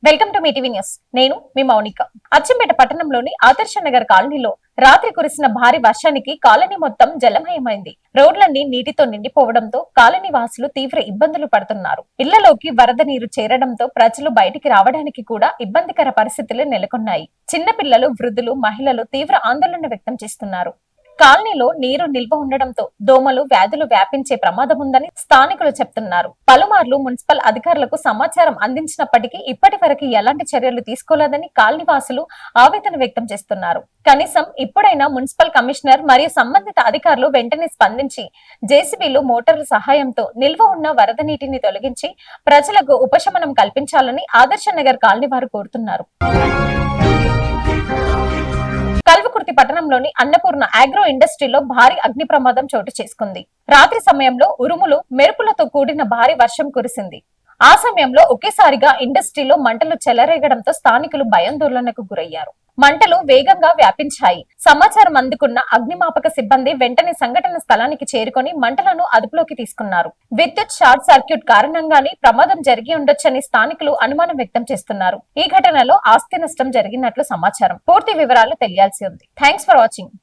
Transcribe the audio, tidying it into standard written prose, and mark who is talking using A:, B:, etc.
A: Welcome to Mee TV news. నేను మీ మౌనిక. అచ్చంపేట పట్టణంలోని ఆదర్శ నగర్ కాలనీలో రాత్రి కురిసిన భారీ వర్షానికి కాలనీ మొత్తం జలమయమైంది. రోడ్లన్నీ నీటితో నిండిపోవడంతో కాలనీ వాసులు తీవ్ర ఇబ్బందులు పడుతున్నారు. ఇళ్లలోకి వరద నీరు చేరడంతో ప్రజలు బయటికి రావడానికి కూడా ఇబ్బందికర పరిస్థితులు నెలకొన్నాయి. చిన్నపిల్లలు, వృద్ధులు, మహిళలు తీవ్ర ఆందోళన వ్యక్తం చేస్తున్నారు. కాలనీలో నీరు నిల్వ ఉండడంతో దోమలు, వ్యాధులు వ్యాపించే ప్రమాదం ఉందని స్థానికులు చెప్తున్నారు. పలుమార్లు మున్సిపల్ అధికారులకు సమాచారం అందించినప్పటికీ ఇప్పటి వరకు ఎలాంటి చర్యలు తీసుకోలేదని కాలనీవాసులు ఆవేదన వ్యక్తం చేస్తున్నారు. కనీసం ఇప్పుడైనా మున్సిపల్ కమిషనర్ మరియు సంబంధిత అధికారులు వెంటనే స్పందించి జేసీబీలు, మోటార్ల సహాయంతో నిల్వ ఉన్న వరద నీటిని తొలగించి ప్రజలకు ఉపశమనం కల్పించాలని ఆదర్శ నగర్ కాలనీ వారు కోరుతున్నారు. కల్వకుర్తి పట్టణంలోని అన్నపూర్ణ అగ్రో ఇండస్ట్రీలో భారీ అగ్ని ప్రమాదం చోటు చేసుకుంది. రాత్రి సమయంలో ఉరుములు, మెరుపులతో కూడిన భారీ వర్షం కురిసింది. ఆ సమయంలో ఒకేసారిగా ఇండస్ట్రీలో మంటలు చెలరేగడంతో స్థానికులు భయాందోళనకు గురయ్యారు. మంటలు వేగంగా వ్యాపించాయి. సమాచారం అందుకున్న అగ్నిమాపక సిబ్బంది వెంటనే సంఘటన స్థలానికి చేరుకొని మంటలను అదుపులోకి తీసుకున్నారు. విద్యుత్ షార్ట్ సర్క్యూట్ కారణంగానే ప్రమాదం జరిగి ఉండొచ్చని స్థానికులు అనుమానం వ్యక్తం చేస్తున్నారు. ఈ ఘటనలో ఆస్తి నష్టం జరిగినట్లు సమాచారం. పూర్తి వివరాలు తెలియాల్సి ఉంది. Thanks for watching.